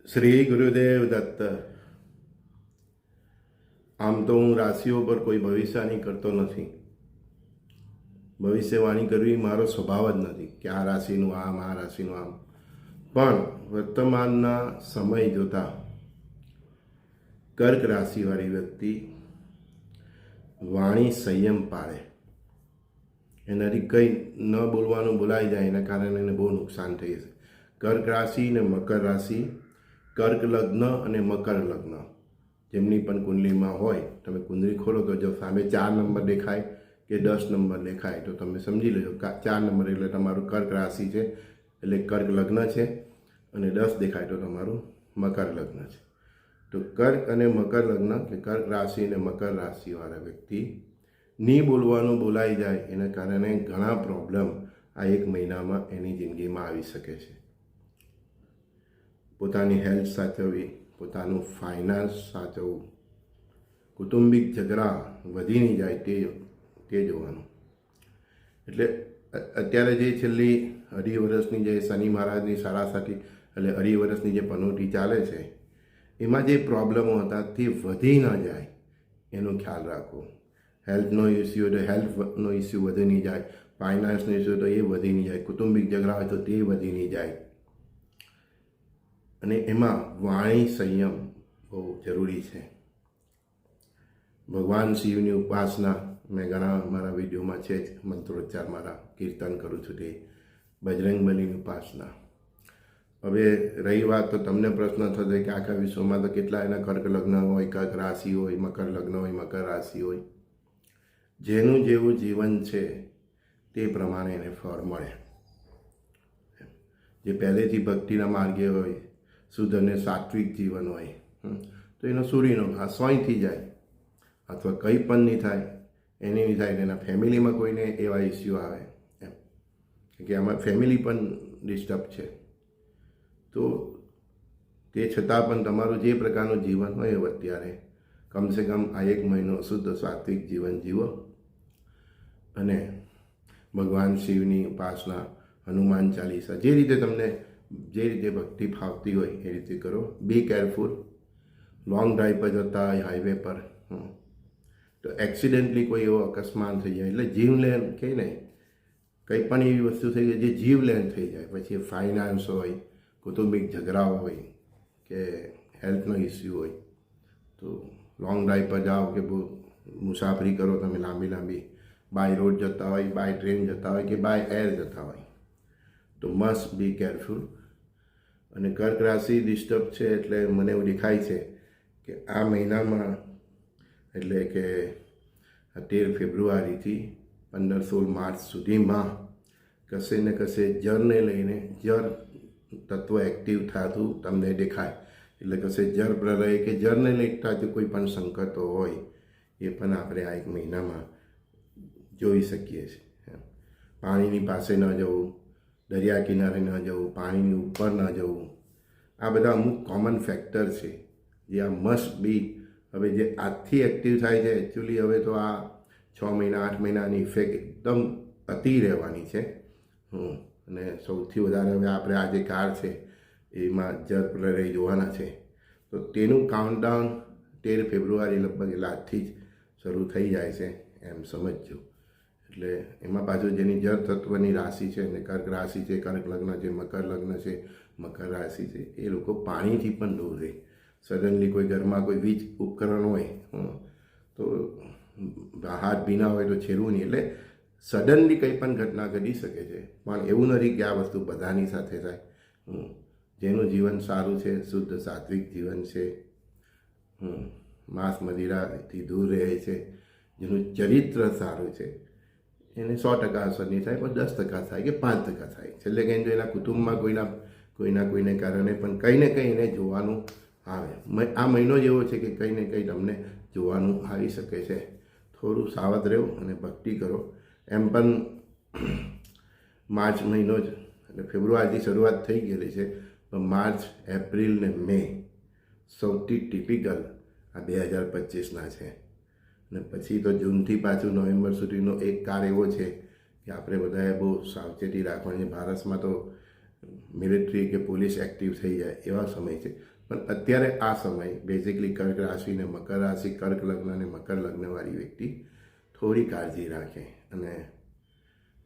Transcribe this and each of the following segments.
શ્રી ગુરુદેવ દત્ત. આમ તો હું રાશિઓ પર કોઈ ભવિષ્યવાણી કરતો નથી. ભવિષ્યવાણી કરવી મારો સ્વભાવ જ નથી કે આ રાશિનું આમ, આ રાશિનું આમ. પણ વર્તમાનના સમય જોતા કર્ક રાશિવાળી વ્યક્તિ વાણી સંયમ પાળે, એનાથી કંઈ ન બોલવાનું બોલાઈ જાય, એના કારણે એને બહુ નુકસાન થઈ જશે. કર્ક રાશિ ને મકર રાશિ, કર્ક લગ્ન અને મકર લગ્ન જેમની પણ કુંડલીમાં હોય, તમે કુંડલી ખોલો તો જો સામે 4 નંબર દેખાય કે 10 નંબર દેખાય તો તમે સમજી લેજો 4 નંબર એટલે તમારું કર્ક રાશિ છે, એટલે કર્ક લગ્ન છે, અને 10 દેખાય તો તમારું મકર લગ્ન છે. તો કર્ક અને મકર લગ્ન કે કર્ક રાશિ અને મકર રાશિવાળા વ્યક્તિ નહીં બોલવાનું બોલાઈ જાય, એના કારણે ઘણા પ્રોબ્લેમ આ 1 મહિનામાં એની જિંદગીમાં આવી શકે છે. પોતાની હેલ્થ સાચવવી, પોતાનું ફાઇનાન્સ સાચવવું, કૌટુંબિક ઝઘડા વધી નહીં જાય તે જોવાનું. એટલે અત્યારે જે છેલ્લી 2.5 વર્ષની જે શનિ મહારાજની સાડાસાતી એટલે 2.5 વર્ષની જે પનોતી ચાલે છે, એમાં જે પ્રોબ્લેમો હતા તે વધી ન જાય એનો ખ્યાલ રાખવો. હેલ્થનો ઇસ્યુ હોય તો હેલ્થનો ઇસ્યુ વધી નહીં જાય, ફાઇનાન્સનો ઇસ્યુ તો એ વધી નહીં જાય, કૌટુંબિક ઝઘડા હોય તો તે વધી નહીં જાય. અને એમાં વાણી સંયમ બહુ જરૂરી છે. ભગવાન શિવની ઉપાસના મેં ઘણા મારા વિડીયોમાં છે જ, મંત્રોચ્ચાર મારા કીર્તન કરું છું, તે બજરંગબલીની ઉપાસના. હવે રહી વાત, તો તમને પ્રશ્ન થશે કે આખા વિશ્વમાં તો કેટલા એના કર્ક લગ્ન હોય, કર્ક રાશિ હોય, મકર લગ્ન હોય, મકર રાશિ હોય. જેનું જેવું જીવન છે તે પ્રમાણે એને ફળ મળે. જે પહેલેથી ભક્તિના માર્ગે હોય, શુદ્ધ અને સાત્વિક જીવન હોય, તો એનો સૂર્યનો ઘાસ સ્વયંથી જાય, અથવા કંઈ પણ નહીં થાય, એને નહીં થાય, એના ફેમિલીમાં કોઈને એવા ઇસ્યુ આવે એમ કે આમાં ફેમિલી પણ ડિસ્ટર્બ છે, તો તે છતાં પણ તમારું જે પ્રકારનું જીવન હોય અત્યારે કમસે કમ આ 1 મહિનો શુદ્ધ સાત્વિક જીવન જીવો, અને ભગવાન શિવની ઉપાસના, હનુમાન ચાલીસા, જે રીતે તમને જે રીતે ભક્તિ ફાવતી હોય એ રીતે કરો. Be careful. લોંગ ડ્રાઈવ પર જતા હોય હાઈવે પર તો એક્સિડન્ટલી કોઈ એવો અકસ્માત થઈ જાય, એટલે જીવલેણ કે નહીં, કંઈ પણ એવી વસ્તુ થઈ જાય જે જીવલેણ થઈ જાય, પછી ફાઇનાન્સ હોય, કૌટુંબિક ઝઘડાઓ હોય કે હેલ્થનો ઇસ્યુ હોય, તો લોંગ ડ્રાઈવ પર જાઓ કે બહુ મુસાફરી કરો તમે લાંબી, બાય રોડ જતા હોય, બાય ટ્રેન જતા હોય કે બાય એર જતા હોય, તો મસ્ટ બી કેરફુલ. અને કર્ક રાશિ ડિસ્ટર્બ છે, એટલે મને એવું દેખાય છે કે આ મહિનામાં, એટલે કે 13 ફેબ્રુઆરીથી 15-16 માર્ચ સુધીમાં કશે ને કશે જળને લઈને જળ તત્વ એક્ટિવ થતું તમને દેખાય. એટલે કશે જળ પ્રલય કે જળને લગતા જો કોઈ પણ સંકટો હોય એ પણ આપણે આ 1 મહિનામાં જોઈ શકીએ છીએ. પાણીની પાસે ન જવું, દરિયા કિનારે ન જવું, પાણીની ઉપર ન જવું, આ બધા અમુક કોમન ફેક્ટર છે જે આ મસ્ટ બી. હવે જે આજથી એક્ટિવ થાય છે, એકચ્યુઅલી હવે તો આ 6 મહિના 8 મહિનાની ઇફેક્ટ એકદમ અતિ રહેવાની છે. અને સૌથી વધારે હવે આપણે આ જે કાળ છે એમાં જળ પ્રલય જોવાના છે, તો તેનું કાઉન્ટડાઉન 13 ફેબ્રુઆરી લગભગ એટલે આજથી જ શરૂ થઈ જાય છે એમ સમજજો. એટલે એમાં પાછું જેની જળ તત્વની રાશિ છે, અને કર્ક રાશિ છે, કર્ક લગ્ન છે, મકર લગ્ન છે, મકર રાશિ છે, એ લોકો પાણીથી પણ દૂર રહે. સડનલી કોઈ ઘરમાં કોઈ વીજ ઉપકરણ હોય તો હાથ ભીના હોય તો છેડવું નહીં. એટલે સડનલી કંઈ પણ ઘટના ઘટી શકે છે, પણ એવું નથી કે આ વસ્તુ બધાની સાથે થાય. જેનું જીવન સારું છે, શુદ્ધ સાત્વિક જીવન છે, માંસ મદિરાથી દૂર રહે છે, જેનું ચરિત્ર સારું છે, એને 100% અસર નહીં થાય, પણ 10% થાય કે 5% થાય. છેલ્લે કંઈ જો એના કુટુંબમાં કોઈને કારણે પણ કંઈ ને કંઈ એને જોવાનું આવે. આ મહિનો જ એવો છે કે કંઈ ને કંઈ તમને જોવાનું આવી શકે છે. થોડું સાવધ રહેવું અને ભક્તિ કરો. એમ પણ માર્ચ મહિનો જ, એટલે ફેબ્રુઆરીથી શરૂઆત થઈ ગયેલી છે, પણ માર્ચ, એપ્રિલ ને મે સૌથી ટિપિકલ આ 2025ના છે. અને પછી તો જૂનથી પાછું નવેમ્બર સુધીનો એક કાળ એવો છે કે આપણે બધાએ બહુ સાવચેતી રાખવાની. ભારતમાં તો મિલિટરી કે પોલીસ એક્ટિવ થઈ જાય એવા સમય છે. પણ અત્યારે આ સમય બેઝિકલી કર્ક રાશિ ને મકર રાશિ, કર્ક લગ્ન અને મકર લગ્નવાળી વ્યક્તિ થોડી કાળજી રાખે. અને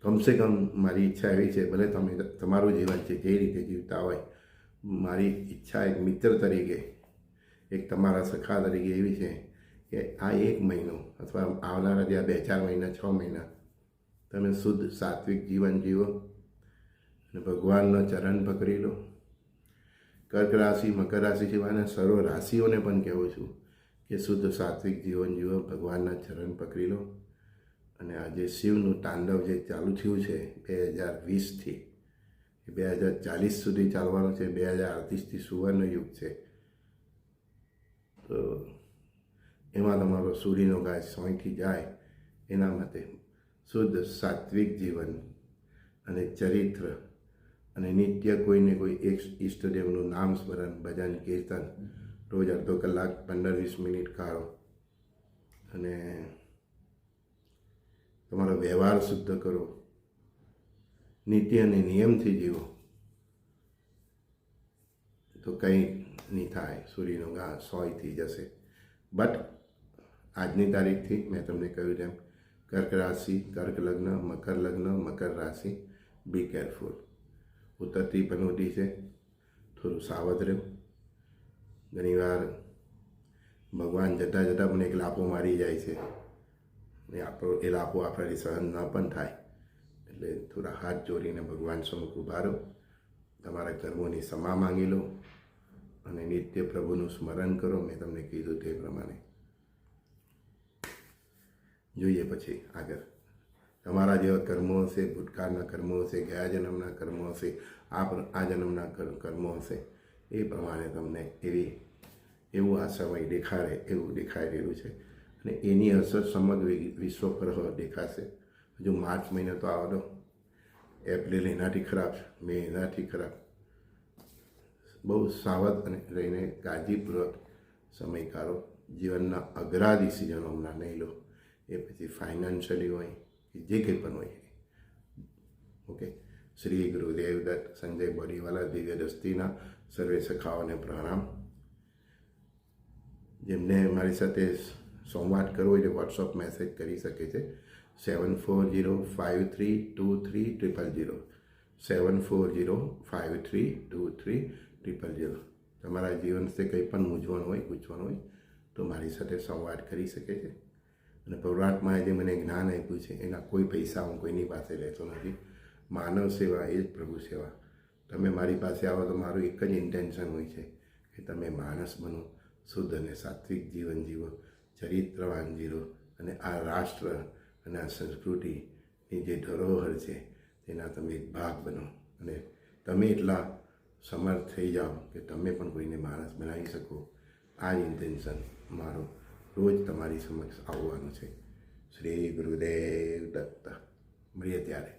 કમસે કમ મારી ઈચ્છા એવી છે, ભલે તમે તમારું જીવન છે જે રીતે જીવતા હોય, મારી ઈચ્છા એક મિત્ર તરીકે, એક તમારા સખા તરીકે એવી છે કે આ 1 મહિનો અથવા આવનારા જે 2-4 મહિના, 6 મહિના તમે શુદ્ધ સાત્વિક જીવન જીવો અને ભગવાનના ચરણ પકડી લો. કર્ક રાશિ, મકર રાશિ સિવાયના સર્વ રાશિઓને પણ કહેવું છું કે શુદ્ધ સાત્વિક જીવન જીવો, ભગવાનના ચરણ પકડી લો. અને આજે શિવનું તાંડવ જે ચાલુ થયું છે 2020થી 2040 સુધી ચાલવાનો છે, 2038થી સુવર્ણ યુગ છે, તો એમાં તમારો સૂર્યનો ગાય સોંથી જાય એના માટે શુદ્ધ સાત્વિક જીવન અને ચરિત્ર અને નિત્ય કોઈને કોઈ એક ઈષ્ટદેવનું નામ સ્મરણ, ભજન, કીર્તન રોજ અડધો કલાક 15-20 મિનિટ કાઢો અને તમારો વ્યવહાર શુદ્ધ કરો, નીતિ અને નિયમથી જીવો, તો કંઈ નહીં થાય. સૂર્યનો ગા સોયથી જશે. બટ આજની તારીખથી મેં તમને કહ્યું તેમ કર્ક રાશિ, કર્ક લગ્ન, મકર રાશિ, બી કેરફુલ. ઉત્તરથી પનોતી છે, થોડું સાવધ રહો. ઘણીવાર ભગવાન જતાં જતાં પણ એક લાપો મારી જાય છે ને એ લાપો આપણાથી સહન ન પણ થાય. એટલે થોડા હાથ જોડીને ભગવાન સમુખ ઊભા રહો, તમારા કર્મોની ક્ષમા માંગી લો અને નિત્ય પ્રભુનું સ્મરણ કરો. મેં તમને કીધું તે પ્રમાણે જોઈએ પછી આગળ તમારા જેવા કર્મો હશે, ભૂતકાળના કર્મો હશે, ગયા જન્મના કર્મો હશે, આ જન્મના કર્મો હશે, એ પ્રમાણે તમને એવું આ સમય દેખાય એવું દેખાઈ રહ્યું છે. અને એની અસર સમગ્ર વિશ્વ પર દેખાશે. હજુ માર્ચ મહિનો તો આવવાનો, એપ્રિલ એનાથી ખરાબ, મે એનાથી ખરાબ. બહુ સાવધ અને રહીને કાળજીપૂર્વક સમય કાઢો. જીવનના અઘરા ડિસિઝનો હમણાં નહીં લો, એ પછી ફાઇનાન્શિયલી હોય કે જે કંઈ પણ હોય. ઓકે. શ્રી ગુરુદેવ દત્ત, સંજય બોરીવાલા, દિવ્ય દસ્તીના સર્વે સખાઓને પ્રણામ. જેમને મારી સાથે સંવાદ કરવો હોય તો વોટ્સઅપ મેસેજ કરી શકે છે 7405323000 7405323000. તમારા જીવન વિશે કંઈ પણ મૂંઝવણ હોય, પૂછવાનું હોય તો મારી સાથે સંવાદ કરી શકે છે. અને પરમાત્માએ જે મને જ્ઞાન આપ્યું છે એના કોઈ પૈસા હું કોઈની પાસે લેતો નથી. માનવ સેવા એ જ પ્રભુ સેવા. તમે મારી પાસે આવો તો મારું એક જ ઇન્ટેન્શન હોય છે કે તમે માણસ બનો, શુદ્ધ અને સાત્વિક જીવન જીવો, ચરિત્રવાન જીવો અને આ રાષ્ટ્ર અને આ સંસ્કૃતિની જે ધરોહર છે તેના તમે એક ભાગ બનો. અને તમે એટલા સમર્થ થઈ જાઓ કે તમે પણ કોઈને માણસ બનાવી શકો. આ ઇન્ટેન્શન મારો રોજ તમારી સમક્ષ આવવાનું છે. શ્રી ગુરુદેવ દત્ત. મળીએ ત્યારે.